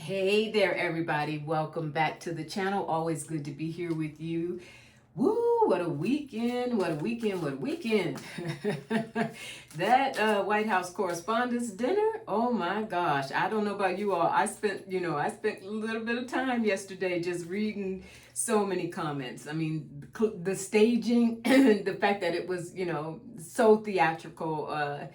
Hey there, everybody. Welcome back to the channel. Always good to be here with you. Woo, what a weekend, what a weekend, what a weekend. That White House Correspondents' Dinner, oh my gosh. I don't know about you all. I spent a little bit of time yesterday just reading so many comments. I mean, the staging, the fact that it was, so theatrical,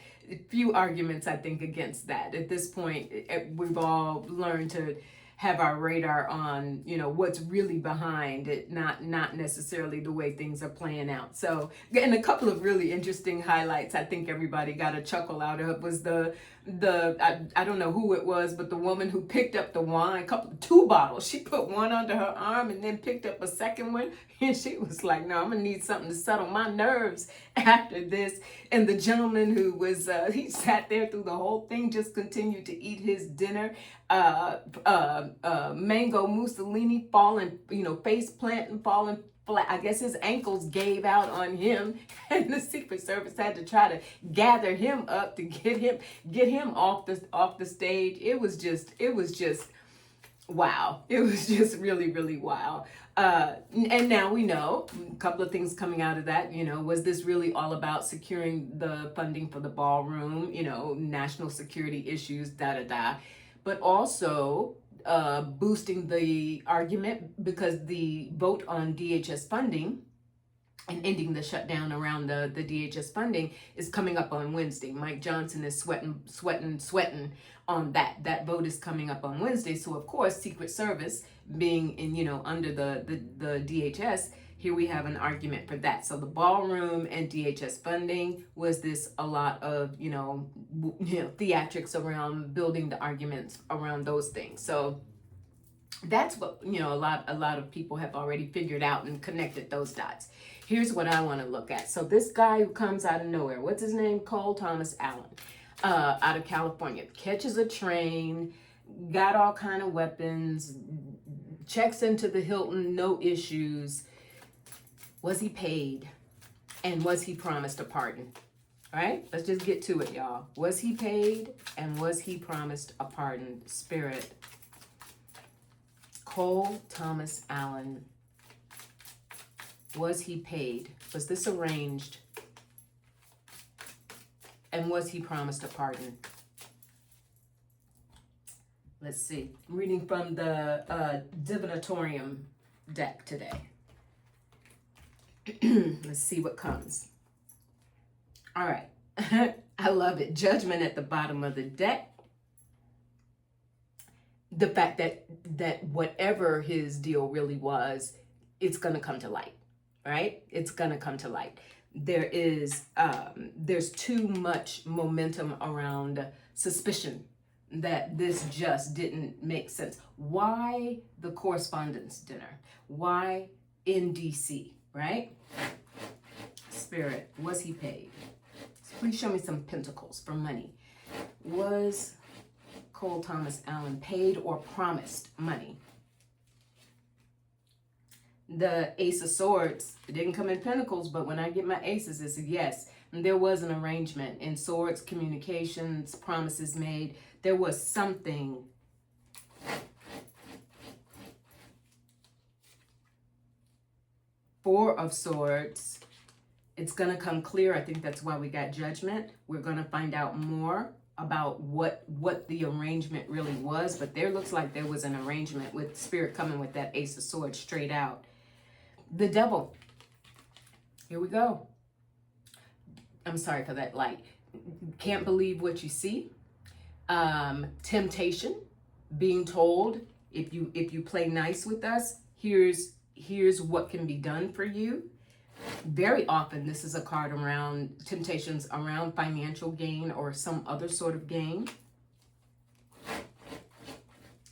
few arguments, I think, against that. At this point, we've all learned to have our radar on, what's really behind it, not necessarily the way things are playing out. So, and a couple of really interesting highlights I think everybody got a chuckle out of was I don't know who it was, but the woman who picked up the wine, two bottles. She put one under her arm and then picked up a second one. And she was like, no, I'm gonna need something to settle my nerves after this. And the gentleman who was, he sat there through the whole thing, just continued to eat his dinner. Mango Mussolini falling, face planting, falling flat. I guess his ankles gave out on him, and the Secret Service had to try to gather him up to get him off the stage. It was just wow. It was just really, really wow. And now we know a couple of things coming out of that. Was this really all about securing the funding for the ballroom? National security issues, but also boosting the argument because the vote on DHS funding and ending the shutdown around the DHS funding is coming up on Wednesday. Mike Johnson is sweating on that. That vote is coming up on Wednesday. So of course, Secret Service being in, under the DHS, here we have an argument for that. So the ballroom and DHS funding, was this a lot of, theatrics around building the arguments around those things? So that's what, a lot of people have already figured out and connected those dots. Here's what I want to look at. So this guy who comes out of nowhere, what's his name? Cole Thomas Allen, out of California, catches a train, got all kind of weapons, checks into the Hilton, no issues. Was he paid? And was he promised a pardon? All right, let's just get to it, y'all. Was he paid? And was he promised a pardon? Spirit. Cole Thomas Allen. Was he paid? Was this arranged? And was he promised a pardon? Let's see. I'm reading from the Divinatorium deck today. Let's see what comes. All right. I love it. Judgment at the bottom of the deck. The fact that whatever his deal really was, it's going to come to light, right? It's going to come to light. There's too much momentum around suspicion that this just didn't make sense. Why the Correspondents' Dinner? Why in DC? Right? Spirit, was he paid? Please show me some pentacles for money. Was Cole Thomas Allen paid or promised money? The Ace of Swords, it didn't come in pentacles, but when I get my aces, it's a yes. And there was an arrangement in swords, communications, promises made. There was something. Four of Swords, it's going to come clear. I think that's why we got Judgment. We're going to find out more about what the arrangement really was, but there looks like there was an arrangement with Spirit coming with that Ace of Swords straight out. The Devil. Here we go. I'm sorry for that light. Can't believe what you see. Temptation. Being told, if you play nice with us, here's what can be done for you. Very often, this is a card around temptations around financial gain or some other sort of gain.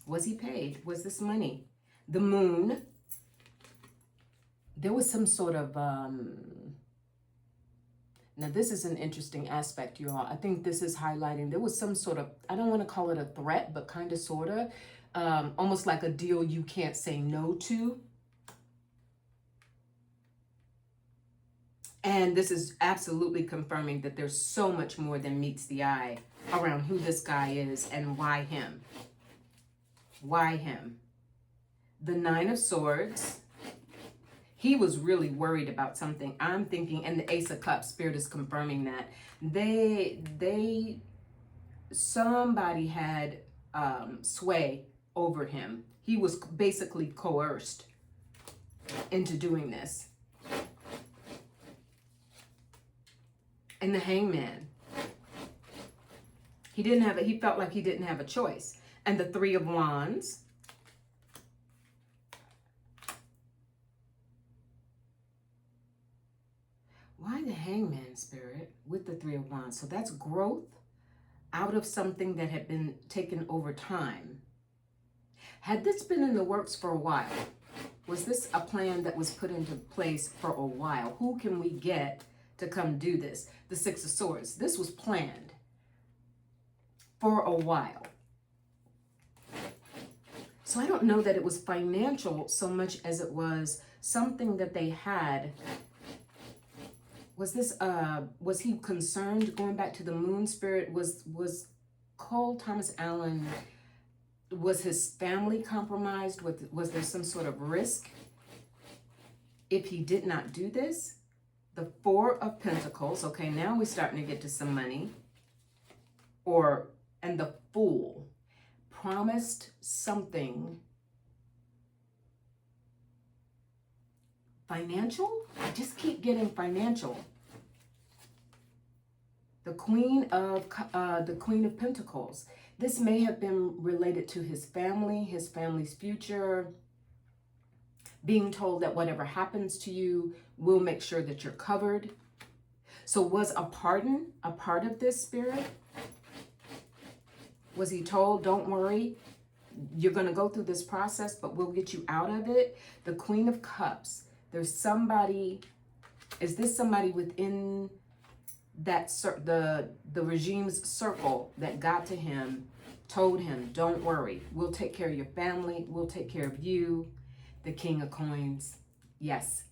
Was he paid? Was this money? The Moon. There was some sort of, now this is an interesting aspect, you all. I think this is highlighting, there was some sort of, I don't want to call it a threat, but kind of, sort of, almost like a deal you can't say no to. And this is absolutely confirming that there's so much more than meets the eye around who this guy is and why him. Why him? The Nine of Swords. He was really worried about something. I'm thinking, and the Ace of Cups, Spirit is confirming that. Somebody had sway over him. He was basically coerced into doing this. And the Hangman. He felt like he didn't have a choice. And the Three of Wands. Why the Hangman, Spirit, with the Three of Wands? So that's growth out of something that had been taken over time. Had this been in the works for a while? Was this a plan that was put into place for a while? Who can we get to come do this? The Six of Swords. This was planned for a while. So I don't know that it was financial so much as it was something that they had. Was he concerned, going back to the Moon, Spirit, was Cole Thomas Allen, was his family compromised? Was there some sort of risk if he did not do this? The Four of Pentacles. Okay, now we're starting to get to some money. And the Fool promised something financial. I just keep getting financial. The Queen of Pentacles. This may have been related to his family, his family's future, being told that whatever happens to you, we'll make sure that you're covered. So was a pardon a part of this, Spirit? Was he told, don't worry, you're going to go through this process, but we'll get you out of it? The Queen of Cups. There's somebody, is this somebody within that the regime's circle that got to him, told him, don't worry, we'll take care of your family, we'll take care of you? The King of Coins. Yes,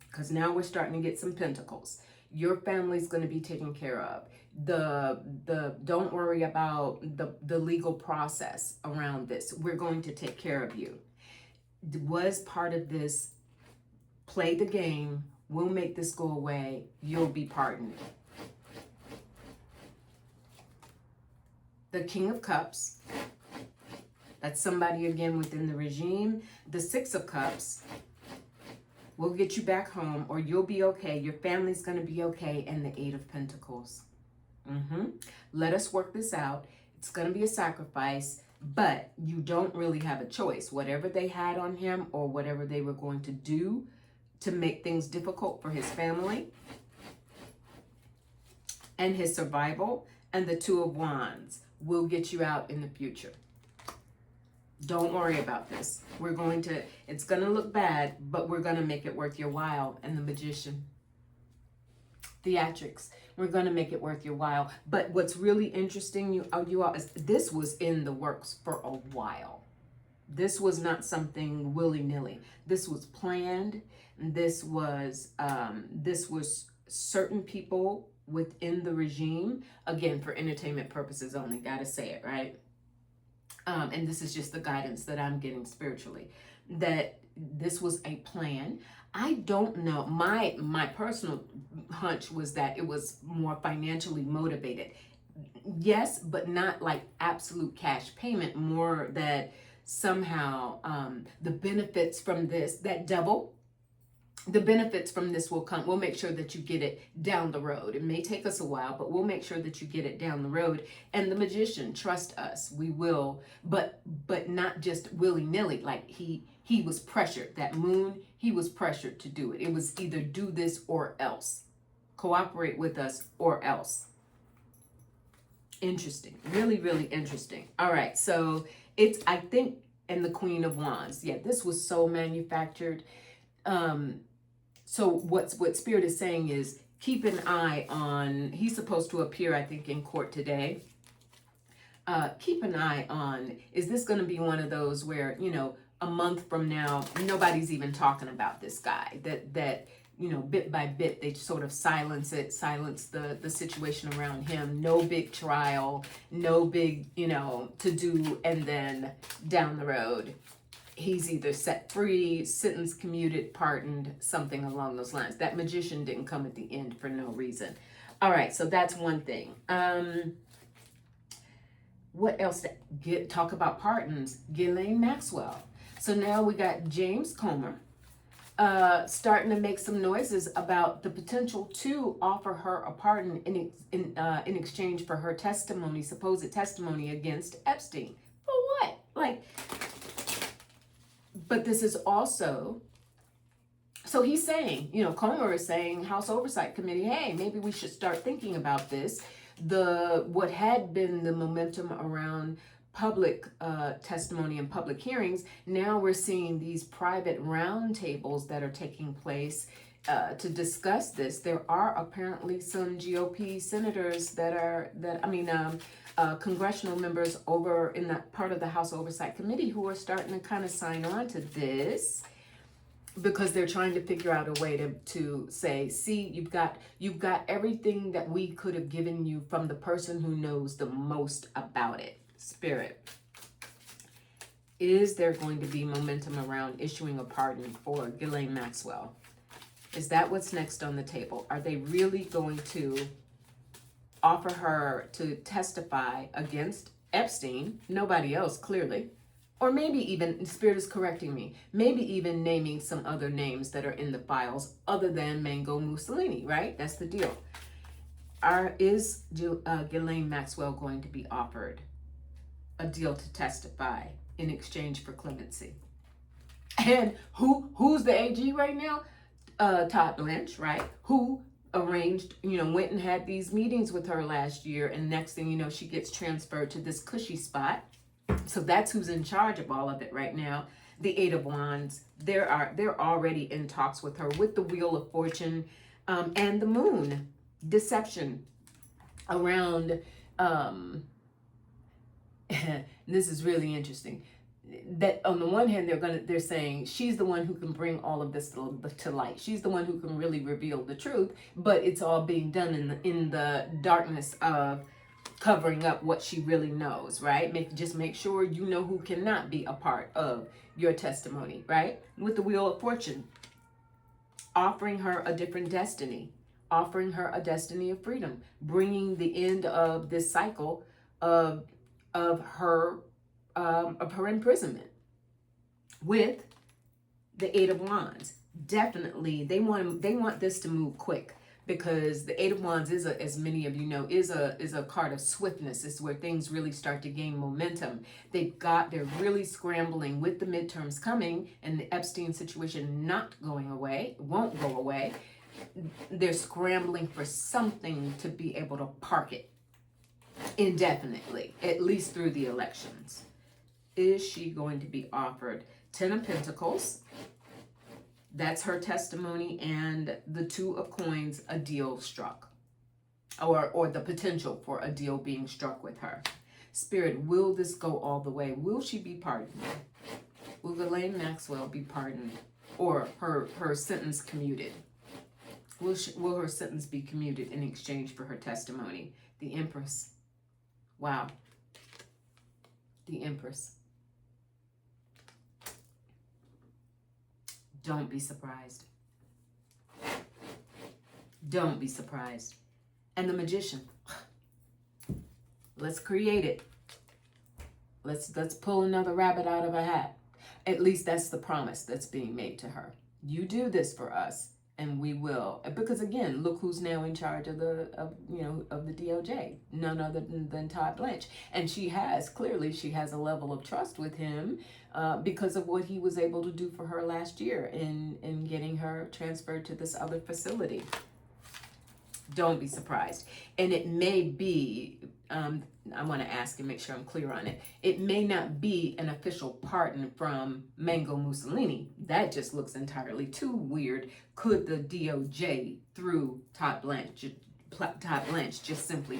because now we're starting to get some pentacles. Your family's going to be taken care of. Don't worry about the legal process around this. We're going to take care of you. Was part of this, play the game, we'll make this go away, you'll be pardoned. The King of Cups. That's somebody again within the regime. The Six of Cups. We'll get you back home, or you'll be okay. Your family's going to be okay. And the Eight of Pentacles. Let us work this out. It's going to be a sacrifice, but you don't really have a choice. Whatever they had on him, or whatever they were going to do to make things difficult for his family and his survival, and the Two of Wands will get you out in the future. Don't worry about this. It's going to look bad, but we're going to make it worth your while. And the Magician. Theatrics. We're going to make it worth your while. But what's really interesting, you all, is this was in the works for a while. This was not something willy-nilly. This was planned. This was certain people within the regime, again, for entertainment purposes only, gotta say it, right? And this is just the guidance that I'm getting spiritually, that this was a plan. I don't know, my personal hunch was that it was more financially motivated. Yes, but not like absolute cash payment, more that somehow the benefits from this, that devil, the benefits from this will come. We'll make sure that you get it down the road. It may take us a while, but we'll make sure that you get it down the road. And the Magician, trust us, we will, but not just willy-nilly. Like he was pressured. That Moon, he was pressured to do it. It was either do this or else. Cooperate with us or else. Interesting. Really, really interesting. All right. So it's, I think, and the Queen of Wands. Yeah, this was so manufactured. So what Spirit is saying is keep an eye on, he's supposed to appear, I think, in court today. Keep an eye on, is this going to be one of those where, a month from now, nobody's even talking about this guy, that bit by bit, they sort of silence the situation around him. No big trial, no big, to do, and then down the road, he's either set free, sentence commuted, pardoned, something along those lines. That magician didn't come at the end for no reason. All right, so that's one thing. What else? Talk about pardons. Ghislaine Maxwell. So now we got James Comer starting to make some noises about the potential to offer her a pardon in exchange for her testimony, supposed testimony against Epstein. For what? But this is also, so he's saying, Comer is saying, House Oversight Committee, hey, maybe we should start thinking about this. What had been the momentum around public testimony and public hearings, now we're seeing these private roundtables that are taking place to discuss this. There are apparently some GOP senators congressional members over in that part of the House Oversight Committee who are starting to kind of sign on to this, because they're trying to figure out a way to say, see, you've got everything that we could have given you from the person who knows the most about it. Spirit, is there going to be momentum around issuing a pardon for Ghislaine Maxwell? Is that what's next on the table? Are they really going to offer her to testify against Epstein, nobody else clearly, or maybe even, Spirit is correcting me, maybe even naming some other names that are in the files other than Mango Mussolini, right? That's the deal. Is Ghislaine Maxwell going to be offered a deal to testify in exchange for clemency? And who's the AG right now? Todd Blanche, right? Who arranged, went and had these meetings with her last year, and next thing you know, she gets transferred to this cushy spot. So that's who's in charge of all of it right now. The Eight of Wands, they're already in talks with her, with the Wheel of Fortune, and the Moon. Deception around, this is really interesting. That on the one hand, they're saying she's the one who can bring all of this to light. She's the one who can really reveal the truth, but it's all being done in the darkness of covering up what she really knows, right? Just make sure you know who cannot be a part of your testimony, right? With the Wheel of Fortune, offering her a different destiny, offering her a destiny of freedom, bringing the end of this cycle of her imprisonment. With the Eight of Wands, definitely they want this to move quick, because the Eight of Wands is as many of you know, is a card of swiftness. It's where things really start to gain momentum. They're really scrambling with the midterms coming and the Epstein situation not going away, won't go away. They're scrambling for something to be able to park it indefinitely, at least through the elections. Is she going to be offered 10 of Pentacles? That's her testimony, and the Two of Coins, a deal struck, or the potential for a deal being struck with her. Spirit, will this go all the way? Will she be pardoned? Will Ghislaine Maxwell be pardoned, or her sentence commuted? Will her sentence be commuted in exchange for her testimony? The Empress. Wow. The Empress. Don't be surprised. Don't be surprised. And the Magician. Let's create it. Let's pull another rabbit out of a hat. At least that's the promise that's being made to her. You do this for us, and we will. Because again, look who's now in charge of the DOJ. None other than Todd Blanche. And she has a level of trust with him because of what he was able to do for her last year in getting her transferred to this other facility. Don't be surprised. And it may be, I want to ask and make sure I'm clear on it. It may not be an official pardon from Mango Mussolini. That just looks entirely too weird. Could the DOJ, through Todd Blanche, just simply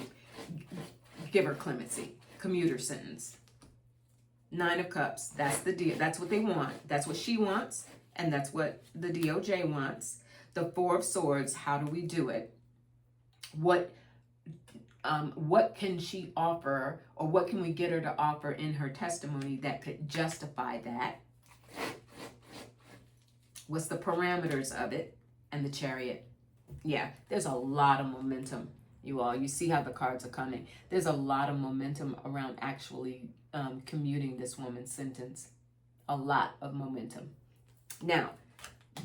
give her clemency, commuter sentence? Nine of Cups, that's the deal. That's what they want. That's what she wants, and that's what the DOJ wants. The Four of Swords, how do we do it? What can she offer, or what can we get her to offer in her testimony that could justify that? What's the parameters of it? And the Chariot. Yeah, there's a lot of momentum, you all. You see how the cards are coming. There's a lot of momentum around actually commuting this woman's sentence. A lot of momentum. Now,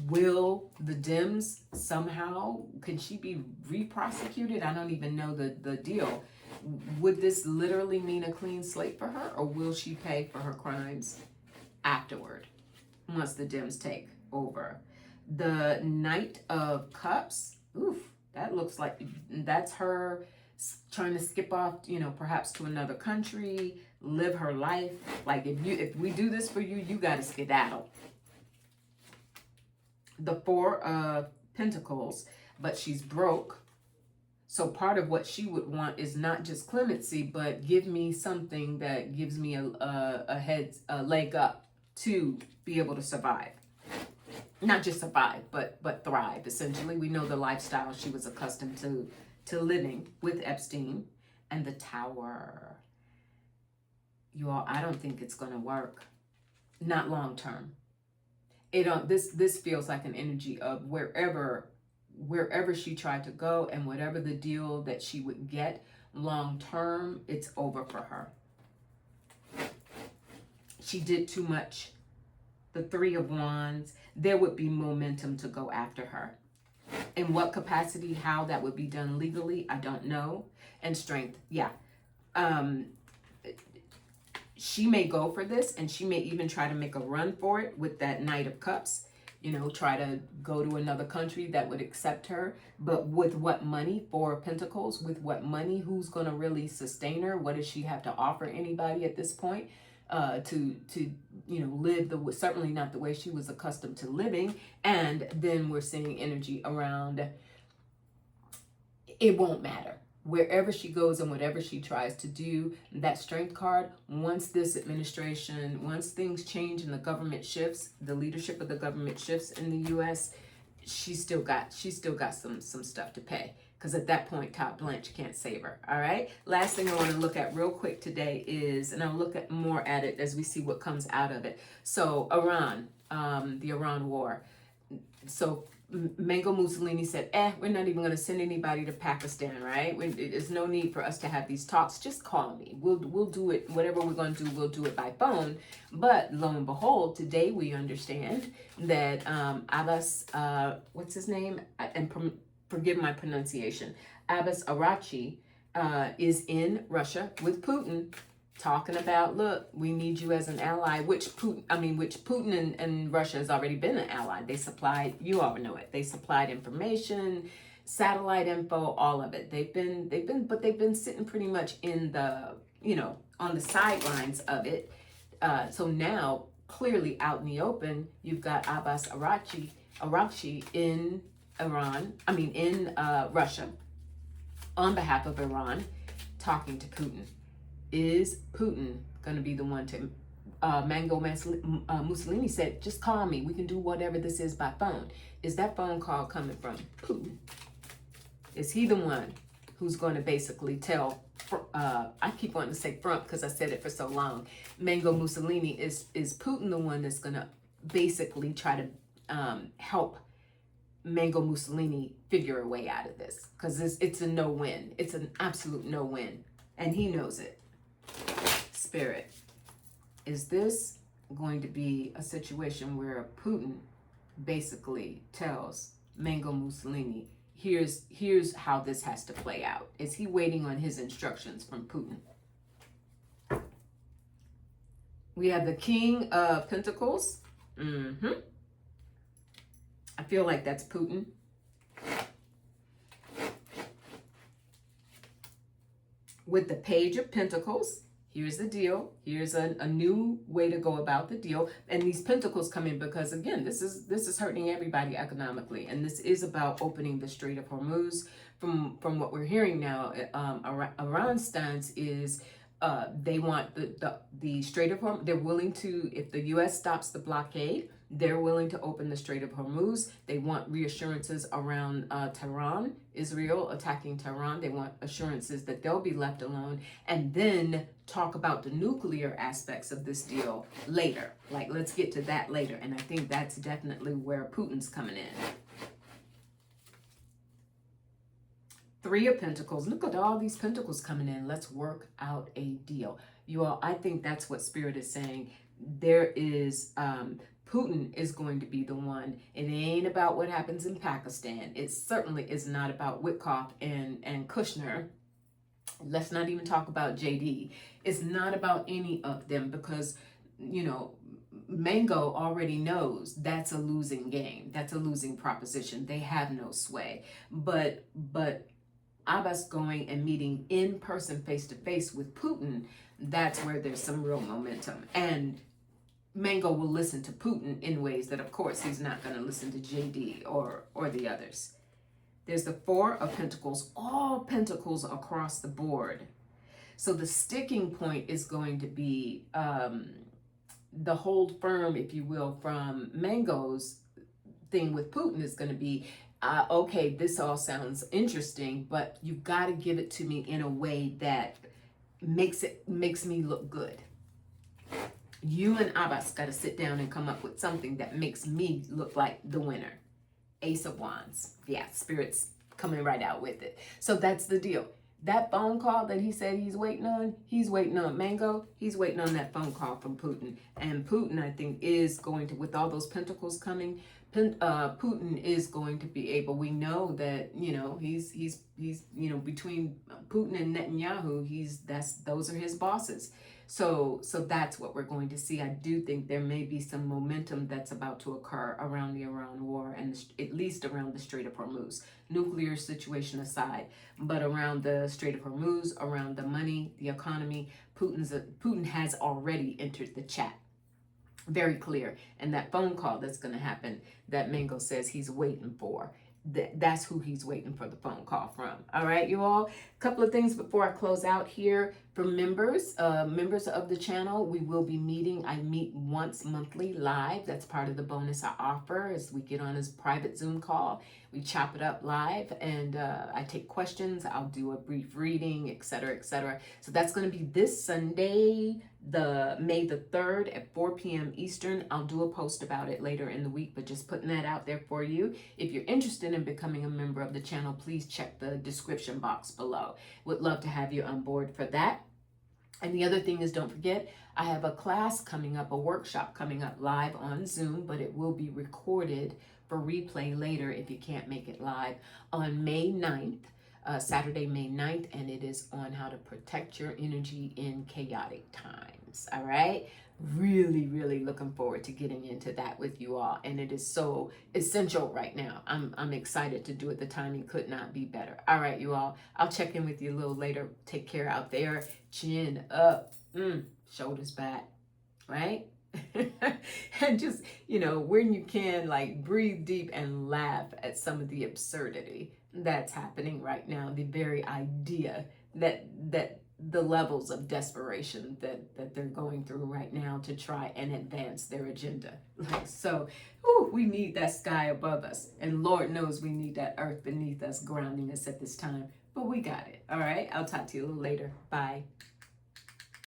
will the Dems somehow, can she be re-prosecuted? I don't even know the deal. Would this literally mean a clean slate for her, or will she pay for her crimes afterward, once the Dems take over? The Knight of Cups, oof, that looks like that's her trying to skip off, perhaps to another country, live her life. Like, if we do this for you, you got to skedaddle. The Four of Pentacles, but she's broke. So part of what she would want is not just clemency, but give me something that gives me a leg up to be able to survive. Not just survive, but thrive. Essentially, we know the lifestyle she was accustomed to living with Epstein. And the Tower. You all, I don't think it's going to work. Not long term. This feels like an energy of wherever she tried to go, and whatever the deal that she would get long term, it's over for her. She did too much. The Three of Wands, there would be momentum to go after her. In what capacity, how that would be done legally, I don't know. And Strength, yeah. She may go for this, and she may even try to make a run for it with that Knight of Cups. Try to go to another country that would accept her. But with what money? Four of Pentacles. With what money? Who's going to really sustain her? What does she have to offer anybody at this point? To live certainly not the way she was accustomed to living. And then we're seeing energy around, it won't matter. Wherever she goes and whatever she tries to do, that Strength card, once this administration, once things change and the government shifts, the leadership of the government shifts in the U.S., she's still got some stuff to pay. Because at that point, Top Blanche can't save her. All right. Last thing I want to look at real quick today is, and I'll look at more at it as we see what comes out of it. So Iran, the Iran war. So Mango Mussolini said, we're not even going to send anybody to Pakistan, right? There's no need for us to have these talks. Just call me. We'll do it. Whatever we're going to do, we'll do it by phone. But lo and behold, today we understand that Abbas, what's his name? Forgive my pronunciation. Abbas Araghchi is in Russia with Putin, talking about, look, we need you as an ally, which Putin and Russia has already been an ally. They supplied, you all know it. They supplied information, satellite info, all of it. They've been sitting pretty much in the, on the sidelines of it. So now, clearly out in the open, you've got Abbas Araghchi in Russia, on behalf of Iran, talking to Putin. Is Putin going to be the one to, Mango Mussolini said, just call me. We can do whatever this is by phone. Is that phone call coming from Putin? Is he the one who's going to basically tell, I keep wanting to say front because I said it for so long, Mango Mussolini, is Putin the one that's going to basically try to help Mango Mussolini figure a way out of this? Because it's a no-win. It's an absolute no-win. And he knows it. Spirit, is this going to be a situation where Putin basically tells Mango Mussolini, here's how this has to play out? Is he waiting on his instructions from Putin? We have the King of Pentacles. I feel like that's Putin. With the Page of Pentacles, here's the deal. Here's a new way to go about the deal. And these pentacles come in because, again, this is hurting everybody economically. And this is about opening the Strait of Hormuz. From what we're hearing now, Iran's stance is They want the Strait of Hormuz. They're willing to, if the U.S. stops the blockade, they're willing to open the Strait of Hormuz. They want reassurances around Tehran, Israel attacking Tehran. They want assurances that they'll be left alone, and then talk about the nuclear aspects of this deal later. Like, let's get to that later. And I think that's definitely where Putin's coming in. Three of Pentacles. Look at all these pentacles coming in. Let's work out a deal. You all, I think that's what Spirit is saying. There is, Putin is going to be the one. It ain't about what happens in Pakistan. It certainly is not about Witkoff and Kushner. Let's not even talk about JD. It's not about any of them because, you know, Mango already knows that's a losing game. That's a losing proposition. They have no sway. But Abbas going and meeting in person, face to face with Putin, that's where there's some real momentum. And Mango will listen to Putin in ways that, of course, he's not going to listen to JD or the others. There's the Four of Pentacles, all pentacles across the board. So the sticking point is going to be the hold firm, if you will, from Mango's thing with Putin is going to be, okay, this all sounds interesting, but you've got to give it to me in a way that makes me look good. You and Abbas got to sit down and come up with something that makes me look like the winner. Ace of Wands. Yeah, Spirit's coming right out with it. So that's the deal. That phone call that he said he's waiting on Mango. He's waiting on that phone call from Putin. And Putin, I think, is going to, with all those pentacles coming, Putin is going to be able, we know that, you know, he's you know, between Putin and Netanyahu, those are his bosses. So that's what we're going to see. I do think there may be some momentum that's about to occur around the Iran war, and at least around the Strait of Hormuz. Nuclear situation aside, but around the Strait of Hormuz, around the money, the economy, Putin has already entered the chat. Very clear. And that phone call that's going to happen that Mango says he's waiting for, that's who he's waiting for the phone call from. All right, you all. A couple of things before I close out here. For members of the channel, we will be meeting. I meet once monthly live. That's part of the bonus I offer as we get on his private Zoom call. We chop it up live, and I take questions. I'll do a brief reading, etc., etc. So that's going to be this Sunday, May the 3rd at 4 p.m. Eastern. I'll do a post about it later in the week, but just putting that out there for you. If you're interested in becoming a member of the channel, please check the description box below. Would love to have you on board for that. And the other thing is, don't forget, I have a class coming up, a workshop coming up live on Zoom, but it will be recorded for replay later if you can't make it live on May 9th. Saturday, May 9th, and it is on how to protect your energy in chaotic times. All right? Really, really looking forward to getting into that with you all. And it is so essential right now. I'm excited to do it. The timing could not be better. All right, you all. I'll check in with you a little later. Take care out there. Chin up. Shoulders back. Right? And just, you know, when you can, like, breathe deep and laugh at some of the absurdity that's happening right now. The very idea that the levels of desperation that they're going through right now to try and advance their agenda. Like, so, we need that sky above us. And Lord knows we need that earth beneath us, grounding us at this time. But we got it. All right? I'll talk to you a little later. Bye.